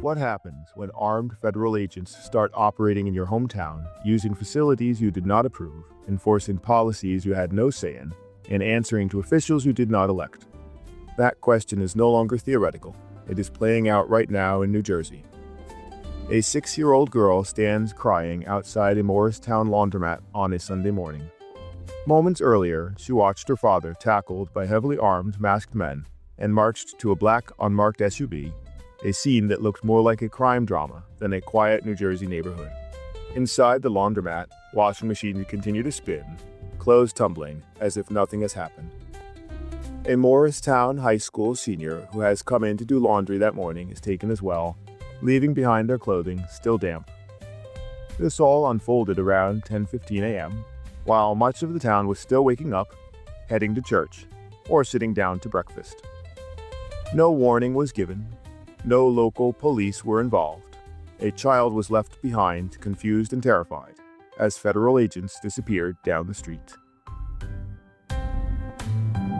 What happens when armed federal agents start operating in your hometown, using facilities you did not approve, enforcing policies you had no say in, and answering to officials you did not elect? That question is no longer theoretical. It is playing out right now in New Jersey. A 6-year-old girl stands crying outside a Morristown laundromat on a Sunday morning. Moments earlier, she watched her father tackled by heavily armed, masked men and marched to a black, unmarked SUV, a scene that looked more like a crime drama than a quiet New Jersey neighborhood. Inside the laundromat, washing machines continue to spin, clothes tumbling as if nothing has happened. A Morristown high school senior who has come in to do laundry that morning is taken as well, leaving behind their clothing still damp. This all unfolded around 10:15 a.m., while much of the town was still waking up, heading to church, or sitting down to breakfast. No warning was given. No local police were involved. A child was left behind, confused and terrified, as federal agents disappeared down the street.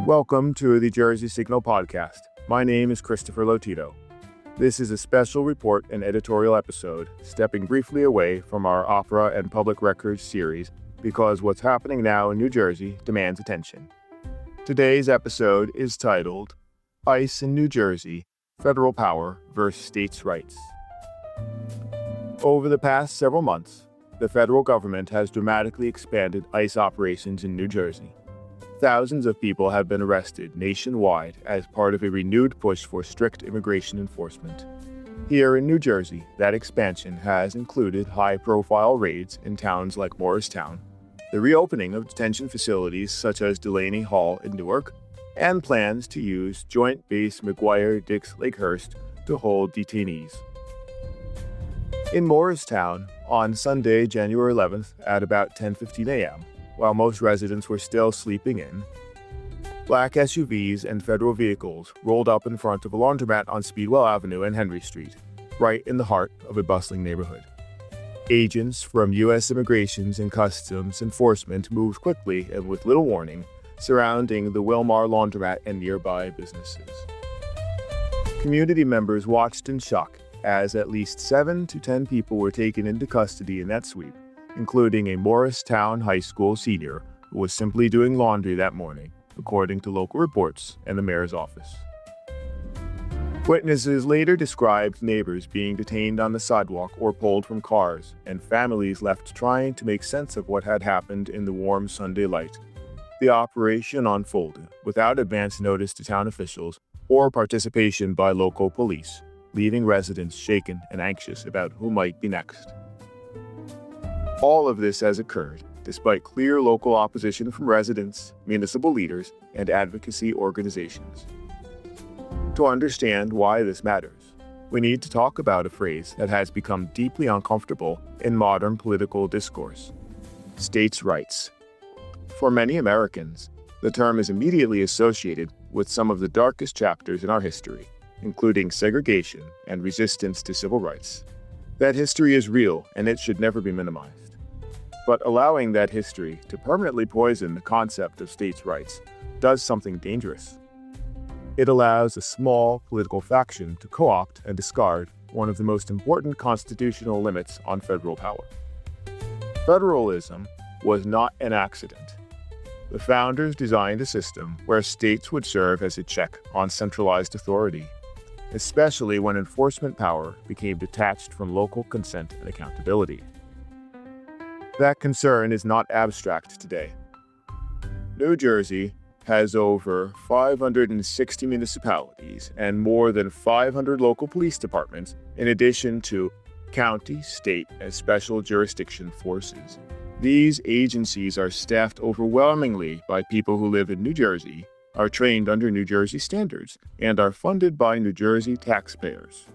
Welcome to the Jersey Signal podcast. My name is Christopher Lotito. This is a special report and editorial episode, stepping briefly away from our opera and public records series because what's happening now in New Jersey demands attention. Today's episode is titled, ICE in New Jersey, Federal Power versus States' Rights. Over the past several months, the federal government has dramatically expanded ICE operations in New Jersey. Thousands of people have been arrested nationwide as part of a renewed push for strict immigration enforcement. Here in New Jersey, that expansion has included high-profile raids in towns like Morristown, the reopening of detention facilities such as Delaney Hall in Newark, and plans to use Joint Base McGuire-Dix-Lakehurst to hold detainees. In Morristown, on Sunday, January 11th at about 10:15 a.m., while most residents were still sleeping in, black SUVs and federal vehicles rolled up in front of a laundromat on Speedwell Avenue and Henry Street, right in the heart of a bustling neighborhood. Agents from U.S. Immigrations and Customs Enforcement moved quickly and with little warning, surrounding the Wilmar laundromat and nearby businesses. Community members watched in shock as at least 7 to 10 people were taken into custody in that sweep, including a Morristown high school senior who was simply doing laundry that morning, according to local reports and the mayor's office. Witnesses later described neighbors being detained on the sidewalk or pulled from cars, and families left trying to make sense of what had happened in the warm Sunday light. The operation unfolded without advance notice to town officials or participation by local police, leaving residents shaken and anxious about who might be next. All of this has occurred despite clear local opposition from residents, municipal leaders, and advocacy organizations. To understand why this matters, we need to talk about a phrase that has become deeply uncomfortable in modern political discourse: states' rights. For many Americans, the term is immediately associated with some of the darkest chapters in our history, including segregation and resistance to civil rights. That history is real, and it should never be minimized. But allowing that history to permanently poison the concept of states' rights does something dangerous. It allows a small political faction to co-opt and discard one of the most important constitutional limits on federal power. Federalism was not an accident. The founders designed a system where states would serve as a check on centralized authority, especially when enforcement power became detached from local consent and accountability. That concern is not abstract today. New Jersey has over 560 municipalities and more than 500 local police departments, in addition to county, state, and special jurisdiction forces. These agencies are staffed overwhelmingly by people who live in New Jersey, are trained under New Jersey standards, and are funded by New Jersey taxpayers.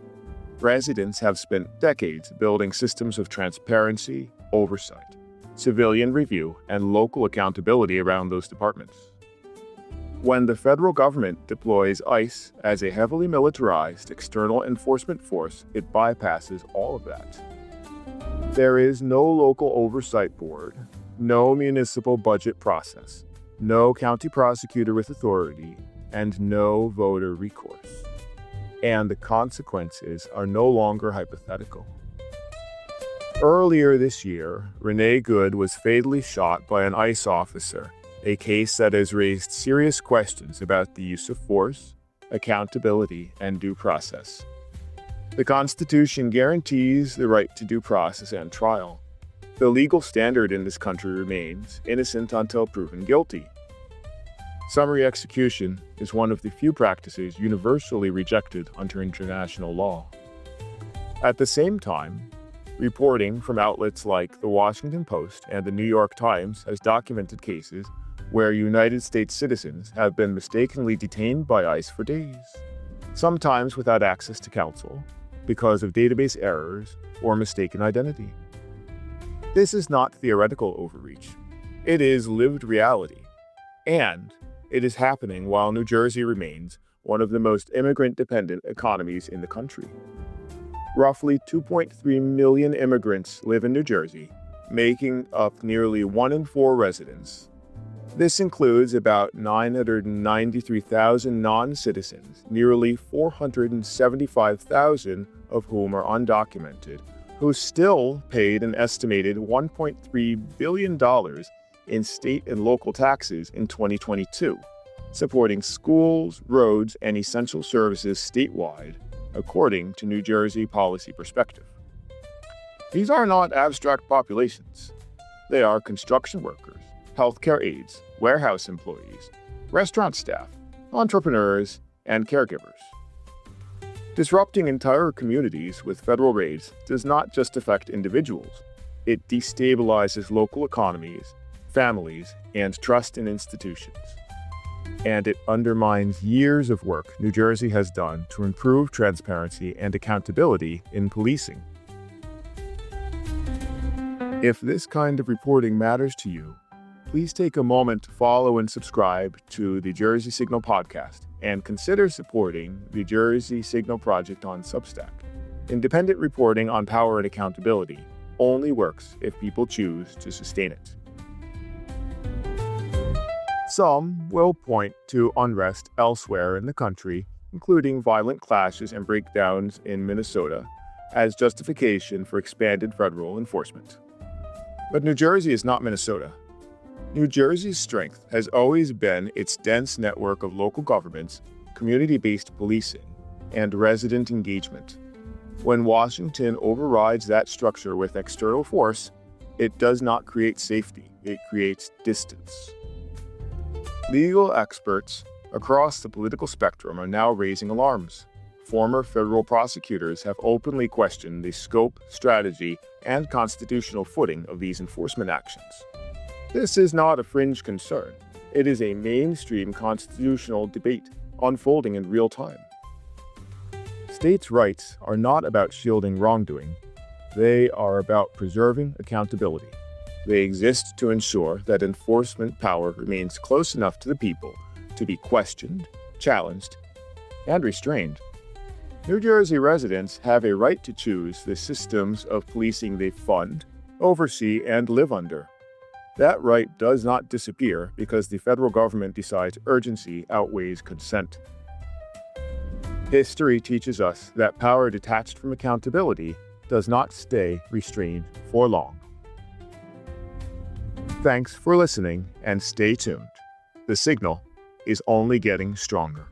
Residents have spent decades building systems of transparency, oversight, civilian review, and local accountability around those departments. When the federal government deploys ICE as a heavily militarized external enforcement force, it bypasses all of that. There is no local oversight board, no municipal budget process, no county prosecutor with authority, and no voter recourse. and the consequences are no longer hypothetical. Earlier this year, Renee Good was fatally shot by an ICE officer, a case that has raised serious questions about the use of force, accountability, and due process. The Constitution guarantees the right to due process and trial. The legal standard in this country remains innocent until proven guilty. Summary execution is one of the few practices universally rejected under international law. At the same time, reporting from outlets like the Washington Post and the New York Times has documented cases where United States citizens have been mistakenly detained by ICE for days, sometimes without access to counsel, because of database errors or mistaken identity. This is not theoretical overreach. It is lived reality. And it is happening while New Jersey remains one of the most immigrant-dependent economies in the country. Roughly 2.3 million immigrants live in New Jersey, making up nearly 1 in 4 residents. This includes about 993,000 non-citizens, nearly 475,000 of whom are undocumented, who still paid an estimated $1.3 billion in state and local taxes in 2022, supporting schools, roads, and essential services statewide, according to New Jersey Policy Perspective. These are not abstract populations. They are construction workers, healthcare aides, warehouse employees, restaurant staff, entrepreneurs, and caregivers. Disrupting entire communities with federal raids does not just affect individuals. It destabilizes local economies, families, and trust in institutions. And it undermines years of work New Jersey has done to improve transparency and accountability in policing. If this kind of reporting matters to you, please take a moment to follow and subscribe to the Jersey Signal podcast and consider supporting the Jersey Signal Project on Substack. Independent reporting on power and accountability only works if people choose to sustain it. Some will point to unrest elsewhere in the country, including violent clashes and breakdowns in Minnesota, as justification for expanded federal enforcement. But New Jersey is not Minnesota. New Jersey's strength has always been its dense network of local governments, community-based policing, and resident engagement. When Washington overrides that structure with external force, it does not create safety, it creates distance. Legal experts across the political spectrum are now raising alarms. Former federal prosecutors have openly questioned the scope, strategy, and constitutional footing of these enforcement actions. This is not a fringe concern. It is a mainstream constitutional debate unfolding in real time. States' rights are not about shielding wrongdoing. They are about preserving accountability. They exist to ensure that enforcement power remains close enough to the people to be questioned, challenged, and restrained. New Jersey residents have a right to choose the systems of policing they fund, oversee, and live under. That right does not disappear because the federal government decides urgency outweighs consent. History teaches us that power detached from accountability does not stay restrained for long. Thanks for listening and stay tuned. The Signal is only getting stronger.